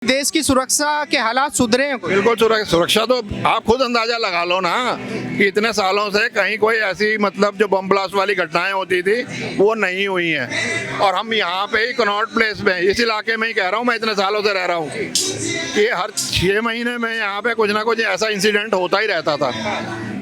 देश की सुरक्षा के हालात सुधरे हैं कोई? बिल्कुल सुरक्षा तो आप खुद अंदाजा लगा लो ना कि इतने सालों से कहीं कोई ऐसी मतलब जो बम ब्लास्ट वाली घटनाएं होती थी वो नहीं हुई हैं। और हम यहाँ पे ही कनॉट प्लेस में इस इलाके में ही कह रहा हूँ, मैं इतने सालों से रह रहा हूँ कि हर 6 महीने में यहाँ पे कुछ ना कुछ ऐसा इंसिडेंट होता ही रहता था।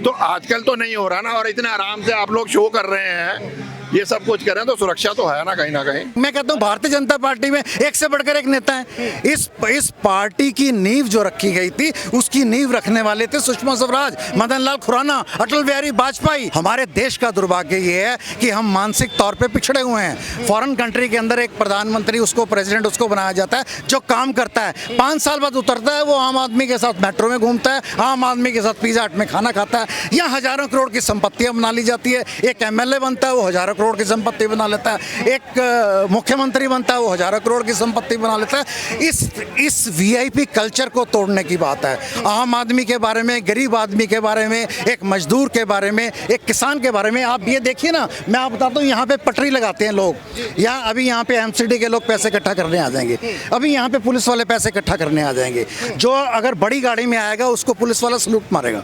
तो आजकल तो नहीं हो रहा ना, और इतने आराम से आप लोग शो कर रहे हैं, ये सब कुछ करें तो सुरक्षा तो है ना कहीं ना कहीं। मैं कहता हूँ भारतीय जनता पार्टी में एक से बढ़कर एक नेता है। इस पार्टी की नींव जो रखी गई थी उसकी नींव रखने वाले थे सुषमा स्वराज, मदन लाल खुराना, अटल बिहारी वाजपेयी। हमारे देश का दुर्भाग्य ये है कि हम मानसिक तौर पे पिछड़े हुए हैं। फॉरेन कंट्री के अंदर एक प्रधानमंत्री उसको प्रेसिडेंट उसको बनाया जाता है जो काम करता है, 5 साल बाद उतरता है, वो आम आदमी के साथ मेट्रो में घूमता है, आम आदमी के साथ पिज्जा हट में खाना खाता है, या हजारों करोड़ की संपत्तियां बना ली जाती है। एक MLA बनता है, वो हजारों करोड़ की संपत्ति बना लेता है। एक मुख्यमंत्री बनता है, वो हजारों करोड़ की संपत्ति बना लेता है। इस VIP कल्चर को तोड़ने की बात है। आम आदमी के बारे में, गरीब आदमी के बारे में, एक मजदूर के बारे में, एक किसान के बारे में आप ये देखिए ना। मैं आप बताता हूँ, यहाँ पे पटरी लगाते हैं लोग, अभी यहाँ पे MCD के लोग पैसे इकट्ठा करने आ जाएंगे, अभी यहाँ पे पुलिस वाले पैसे इकट्ठा करने आ जाएंगे। जो अगर बड़ी गाड़ी में आएगा उसको पुलिस वाला सलूट मारेगा।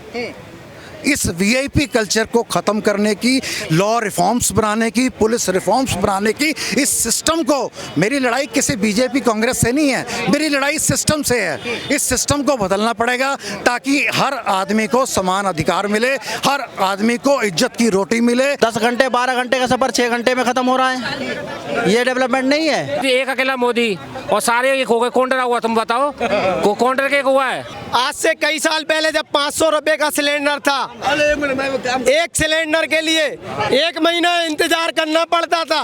इस VIP कल्चर को खत्म करने की, लॉ रिफॉर्म्स बनाने की, पुलिस रिफॉर्म्स बनाने की, इस सिस्टम को, मेरी लड़ाई किसी BJP कांग्रेस से नहीं है, मेरी लड़ाई सिस्टम से है। इस सिस्टम को बदलना पड़ेगा ताकि हर आदमी को समान अधिकार मिले, हर आदमी को इज्जत की रोटी मिले। 10 घंटे 12 घंटे का सफर 6 घंटे में खत्म हो रहा है। ये डेवलपमेंट नहीं है। एक अकेला मोदी और सारे एक हो गए। कौन डरा हुआ तुम बताओ, कौन डर के एक हुआ है? आज से कई साल पहले जब 500 रुपए का सिलेंडर था, एक सिलेंडर के लिए 1 महीना इंतजार करना पड़ता था।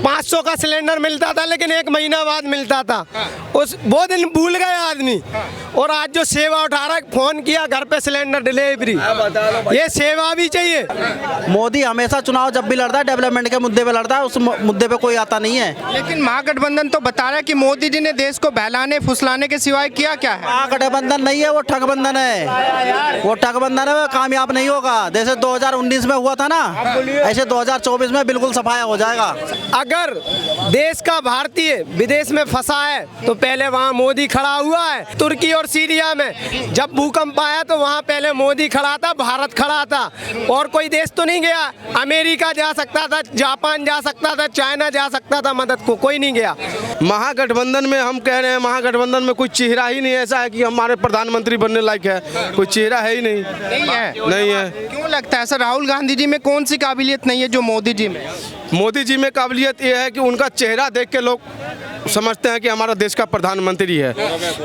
500 का सिलेंडर मिलता था लेकिन 1 महीना बाद मिलता था। वो दिन भूल गए आदमी। और आज जो सेवा उठा रहा है, फोन किया घर पे सिलेंडर डिलीवरी, ये सेवा भी चाहिए। मोदी हमेशा चुनाव जब भी लड़ता है डेवलपमेंट के मुद्दे पे लड़ता है, उस मुद्दे पे कोई आता नहीं है। लेकिन महागठबंधन तो बता रहा है कि मोदी जी ने देश को बहलाने फुसलाने के सिवाय किया क्या है? महागठबंधन नहीं है, वो ठगबंधन है। वो ठगबंधन है, वो कामयाब नहीं होगा। जैसे 2019 में हुआ था ना, ऐसे 2024 में बिल्कुल सफाया हो जाएगा। अगर देश का भारतीय विदेश में फंसा है तो पहले वहाँ मोदी खड़ा हुआ है। तुर्की और सीरिया में जब भूकंप आया तो वहाँ पहले मोदी खड़ा था, भारत खड़ा था, और कोई देश तो नहीं गया। अमेरिका जा सकता था, जापान जा सकता था, चाइना जा सकता था मदद को, कोई नहीं गया। महागठबंधन में हम कह रहे हैं, महागठबंधन में कोई चेहरा ही नहीं ऐसा है कि हमारे प्रधानमंत्री बनने लायक है। कोई चेहरा है ही नहीं। नहीं है। क्यों लगता है सर? राहुल गांधी जी में कौन सी काबिलियत नहीं है जो मोदी जी में? मोदी जी में काबिलियत ये है कि उनका चेहरा देख के लोग समझते हैं कि हमारा देश का प्रधानमंत्री है।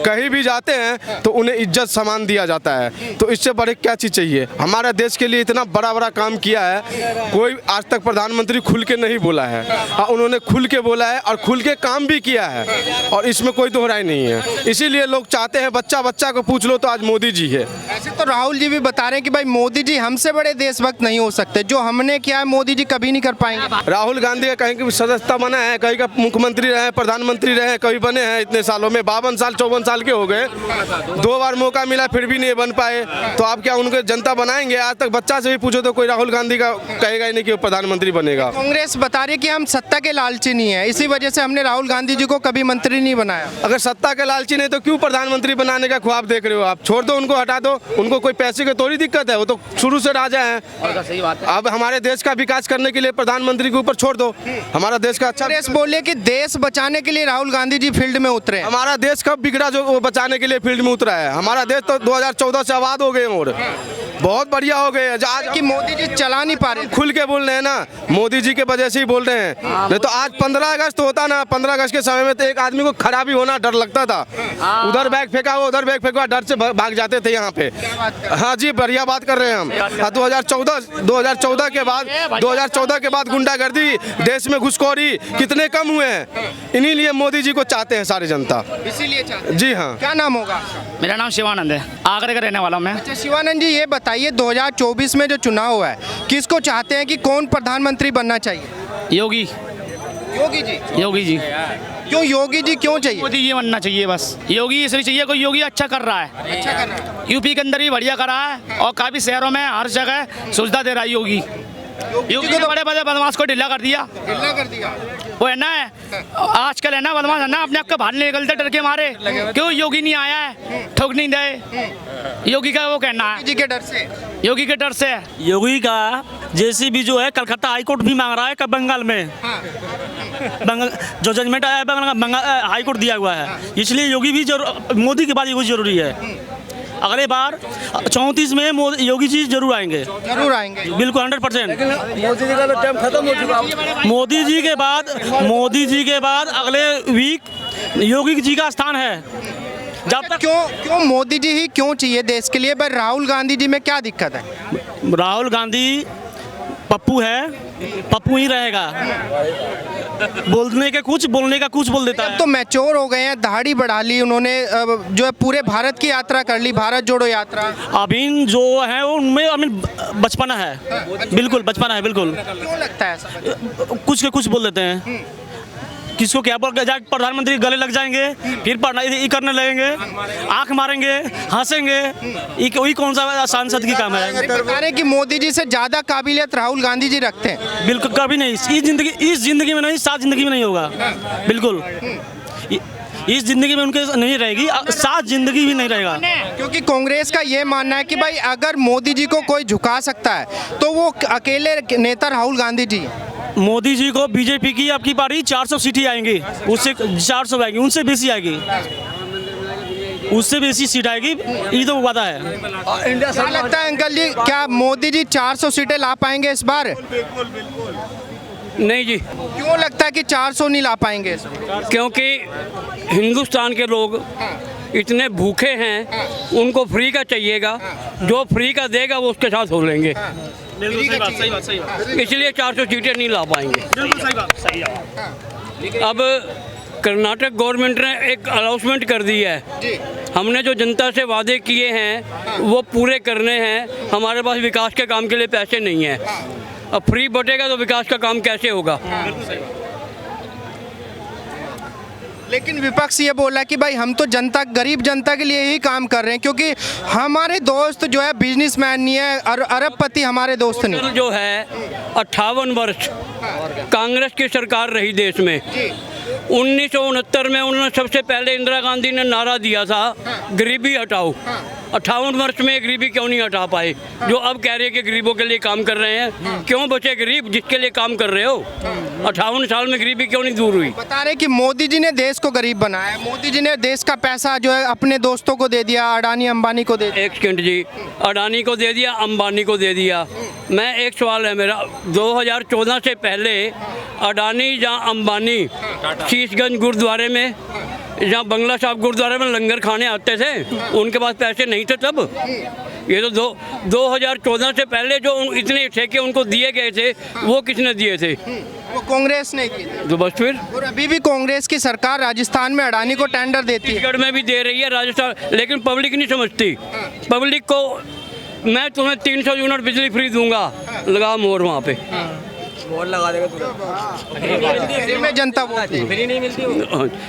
कहीं भी जाते हैं तो उन्हें इज्जत सम्मान दिया जाता है। तो इससे बड़े क्या चीज़ चाहिए? हमारे देश के लिए इतना बड़ा बड़ा काम किया है, कोई आज तक प्रधानमंत्री खुल के नहीं बोला है। हाँ, उन्होंने खुल के बोला है और खुल के काम भी किया है, और इसमें कोई दोहराई नहीं है। इसीलिए लोग चाहते हैं, बच्चा बच्चा को पूछ लो तो आज मोदी जी है। ऐसे तो राहुल जी भी बता रहे हैं कि भाई मोदी जी हमसे बड़े देशभक्त नहीं हो सकते, जो हमने किया है मोदी जी कभी नहीं कर पाएंगे। राहुल गांधी का कहीं की सदस्यता बना है, कहीं का मुख्यमंत्री रहे, प्रधानमंत्री रहे, कभी बने हैं इतने सालों में। 52 साल 54 साल के हो गए, 2 बार मौका मिला फिर भी नहीं बन पाए। तो आप क्या उनको जनता बनाएंगे? आज तक बच्चा से भी पूछो तो कोई राहुल गांधी का कहेगा ही नहीं कि वो प्रधानमंत्री बनेगा। कांग्रेस बता रही है कि हम सत्ता के लालची नहीं है, इसी वजह से हमने राहुल गांधी जी को कभी मंत्री नहीं बनाया। अगर सत्ता के लालची नहीं तो क्यों प्रधानमंत्री बनाने का ख्वाब देख रहे हो आप? छोड़ दो उनको, हटा दो उनको। कोई पैसे की थोड़ी दिक्कत है, वो तो शुरू से राजा है। सही बात है। अब हमारे देश का विकास करने के लिए प्रधानमंत्री के ऊपर छोड़ दो, हमारा देश का अच्छा। कांग्रेस बोले कि देश बचाने के लिए राहुल गांधी जी फील्ड में उतरे। हमारा देश कब बिगड़ा जो वो बचाने के लिए फील्ड में उतरा है? हमारा देश तो 2014 से आबाद हो गए और बहुत बढ़िया हो गए। आज कि मोदी जी चला नहीं पा रहे, खुल के बोल रहे हैं ना, मोदी जी के वजह से ही बोल रहे हैं। नहीं तो आज 15 अगस्त होता ना, 15 अगस्त के समय में तो एक आदमी को खड़ा भी होना डर लगता था। उधर बैग फेंका हुआ, उधर बैग फेंका, डर से भाग जाते थे यहाँ पे। हाँ जी, बढ़िया बात कर रहे हैं हम। 2014 के बाद गुंडागर्दी, देश में घुसखोरी कितने कम हुए हैं। इन्हीं लिए मोदी जी को चाहते हैं सारी जनता, इसीलिए चाहते। जी हाँ। क्या नाम होगा? मेरा नाम शिवानंद है, आगरे का रहने वाला हूं मैं। अच्छा शिवानंद जी, ये बताइए 2024 में जो चुनाव हुआ है, किसको चाहते हैं कि कौन प्रधानमंत्री बनना चाहिए? योगी योगी जी। योगी जी। क्यों योगी जी क्यों चाहिए? मोदी ये बनना चाहिए बस। योगी इसलिए चाहिए, कोई योगी अच्छा कर रहा है। अच्छा कर रहा है। यूपी के अंदर भी बढ़िया कर रहा है और काफी शहरों में हर जगह सुविधा दे रहा है योगी। योगी ने बड़े बड़े बदमाश को ढीला कर दिया। ढीला कर दिया। वो है ना आजकल है ना बदमाश है ना अपने आप को बाहर नहीं निकलते डर के मारे, क्यों योगी नहीं आया है, ठोक नहीं दे, योगी का वो कहना है, जी के डर से। योगी के डर से। योगी का जेसीबी जो है कलकत्ता हाई कोर्ट भी मांग रहा है कब बंगाल में, बंगाल जो जजमेंट आया है बंगाल हाई कोर्ट दिया हुआ है, इसलिए योगी भी मोदी के बाद योगी जरूरी है। अगले बार 34 में योगी जी जरूर आएंगे, बिल्कुल 100%। मोदी जी का तो टाइम खत्म हो चुका। मोदी जी के बाद अगले वीक योगी जी का स्थान है। जब तक क्यों मोदी जी ही क्यों चाहिए देश के लिए? पर राहुल गांधी जी में क्या दिक्कत है? राहुल गांधी पप्पू है, पप्पू ही रहेगा, बोलने का कुछ बोल देता है। तो मैच्योर हो गए हैं, दाढ़ी बढ़ा ली उन्होंने, जो है पूरे भारत की यात्रा कर ली, भारत जोड़ो यात्रा। अभी जो है उनमें अभी बचपना है, बिल्कुल बचपना है, बिल्कुल। क्यों लगता है ऐसा? कुछ के कुछ बोल देते हैं, किसको क्या बोल के प्रधानमंत्री गले लग जाएंगे, फिर ये करने लगेंगे, आंख मारेंगे, हंसेंगे, वही कौन सा सांसद की काम है? बता रहे कि मोदी जी से ज्यादा काबिलियत राहुल गांधी जी रखते हैं। बिल्कुल कभी नहीं, इस जिंदगी में नहीं, 7 जिंदगी में नहीं होगा, बिल्कुल इस जिंदगी में उनके नहीं रहेगी, 7 जिंदगी भी नहीं रहेगा। क्योंकि कांग्रेस का ये मानना है कि भाई अगर मोदी जी को कोई झुका सकता है तो वो अकेले नेता राहुल गांधी जी। मोदी जी को बीजेपी की आपकी पार्टी 400 सीटें आएंगी, उससे 400 आएगी, उनसे बेसी आएगी, उससे बेसी सीट आएगी, ये तो वादा है। क्या लगता है अंकल जी, क्या मोदी जी 400 सीटें ला पाएंगे इस बार? नहीं जी। क्यों लगता है कि 400 नहीं ला पाएंगे इस बार? क्योंकि हिंदुस्तान के लोग इतने भूखे हैं, उनको फ्री का चाहिएगा, जो फ्री का देगा वो उसके साथ हो लेंगे, इसलिए 400 सीटें नहीं ला पाएंगे। अब कर्नाटक गवर्नमेंट ने एक अनाउंसमेंट कर दी है, हमने जो जनता से वादे किए हैं वो पूरे करने हैं, हमारे पास विकास के काम के लिए पैसे नहीं है। अब फ्री बटेगा तो विकास का काम कैसे होगा? लेकिन विपक्ष ये बोला कि भाई हम तो जनता, गरीब जनता के लिए ही काम कर रहे हैं, क्योंकि हमारे दोस्त जो है बिजनेसमैन नहीं है, अरबपति हमारे दोस्त नहीं। जो है 58 वर्ष कांग्रेस की सरकार रही देश में, 1969 में उन्होंने सबसे पहले इंदिरा गांधी ने नारा दिया था गरीबी हटाओ। 58 वर्ष में गरीबी क्यों नहीं हटा पाए? जो अब कह रहे हैं कि गरीबों के लिए काम कर रहे हैं, क्यों बचे गरीब जिसके लिए काम कर रहे हो? 58 साल में गरीबी क्यों नहीं दूर हुई? बता रहे कि मोदी जी ने देश को गरीब बनाया, मोदी जी ने देश का पैसा जो है अपने दोस्तों को दे दिया, अडानी अंबानी को दे दिया। एक सेकंड जी, अडानी को दे दिया, अंबानी को दे दिया। मैं एक सवाल है मेरा, 2014 से पहले अडानी या अंबानी शीशगंज गुरुद्वारे में, जहाँ बंगला साहब गुरुद्वारे में लंगर खाने आते थे, उनके पास पैसे नहीं थे तब? ये तो 2014 से पहले जो इतने ठेके उनको दिए गए थे वो किसने दिए थे? वो कांग्रेस ने किए। तो बस फिर, और अभी भी कांग्रेस की सरकार राजस्थान में अडानी को टेंडर देती है, छत्तीसगढ़ में भी दे रही है, राजस्थान, लेकिन पब्लिक नहीं समझती। पब्लिक को मैं तुम्हें 300 यूनिट बिजली फ्री दूंगा, लगा मोहर वहाँ पे, बोल लगा देगा फ्री में जनता बोलती है।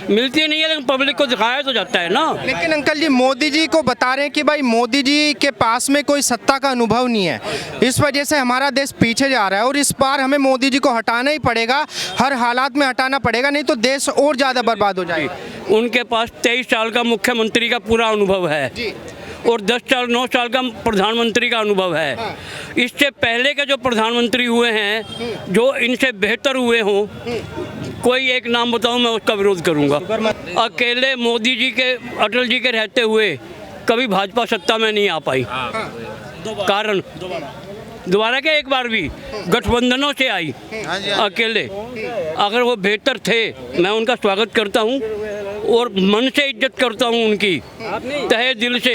मिलती नहीं है, लेकिन पब्लिक को दिखाया तो जाता है ना। लेकिन अंकल जी मोदी जी को बता रहे हैं कि भाई मोदी जी के पास में कोई सत्ता का अनुभव नहीं है, इस वजह से हमारा देश पीछे जा रहा है, और इस बार हमें मोदी जी को हटाना ही पड़ेगा, हर हालात में हटाना पड़ेगा, नहीं तो देश और ज़्यादा बर्बाद हो जाएगा। उनके पास 23 साल का मुख्यमंत्री का पूरा अनुभव है और 9 साल का प्रधानमंत्री का अनुभव है। इससे पहले के जो प्रधानमंत्री हुए हैं, जो इनसे बेहतर हुए हों, कोई एक नाम बताऊं, मैं उसका विरोध करूंगा। अकेले मोदी जी के, अटल जी के रहते हुए कभी भाजपा सत्ता में नहीं आ पाई। कारण दोबारा क्या, एक बार भी गठबंधनों से आई अकेले। अगर वो बेहतर थे, मैं उनका स्वागत करता हूँ और मन से इज्जत करता हूँ उनकी, तहे दिल से,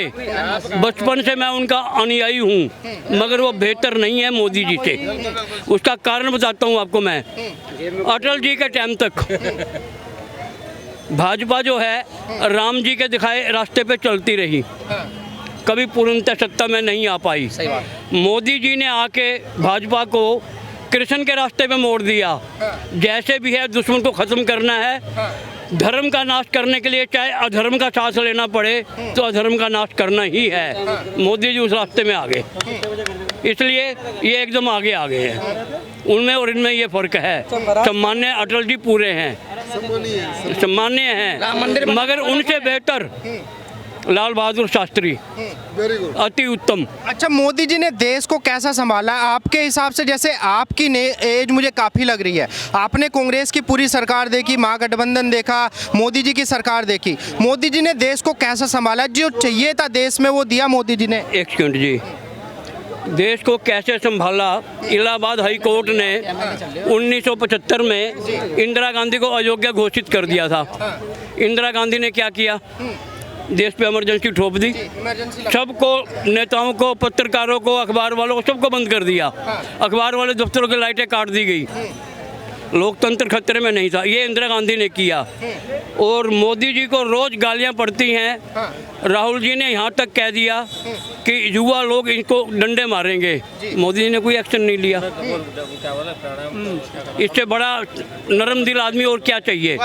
बचपन से मैं उनका अनुयायी हूँ, मगर वो बेहतर नहीं है मोदी जी से। उसका कारण बताता हूँ आपको मैं। अटल जी के टाइम तक भाजपा जो है राम जी के दिखाए रास्ते पे चलती रही, कभी पूर्णतः सत्ता में नहीं आ पाई। मोदी जी ने आके भाजपा को कृष्ण के रास्ते पे मोड़ दिया। जैसे भी है दुश्मन को ख़त्म करना है, धर्म का नाश करने के लिए चाहे अधर्म का साथ लेना पड़े तो अधर्म का नाश करना ही है। मोदी जी उस रास्ते में आ गए, इसलिए ये एकदम आगे आ गए हैं। उनमें और इनमें ये फर्क है। सम्मान्य अटल जी पूरे हैं, सम्मान्य हैं, मगर उनसे बेहतर लाल बहादुर शास्त्री अति उत्तम। अच्छा, मोदी जी ने देश को कैसा संभाला आपके हिसाब से? जैसे आपकी एज मुझे काफ़ी लग रही है, आपने कांग्रेस की पूरी सरकार देखी, महागठबंधन देखा, मोदी जी की सरकार देखी, मोदी जी ने देश को कैसा संभाला? जो चाहिए था देश में वो दिया मोदी जी ने? एक सेकंड जी, देश को कैसे संभाला? इलाहाबाद हाई कोर्ट ने 1975 में इंदिरा गांधी को अयोग्य घोषित कर दिया था। इंदिरा गांधी ने क्या किया? देश पे इमरजेंसी ठोप दी, सबको, नेताओं को, पत्रकारों को, अखबार वालों को, सबको बंद कर दिया। अखबार वाले दफ्तरों की लाइटें काट दी गई, लोकतंत्र खतरे में नहीं था। ये इंदिरा गांधी ने किया। और मोदी जी को रोज गालियां पड़ती हैं। राहुल जी ने यहाँ तक कह दिया कि युवा लोग इनको डंडे मारेंगे, मोदी जी ने कोई एक्शन नहीं लिया। इससे बड़ा नरम दिल आदमी और क्या चाहिए?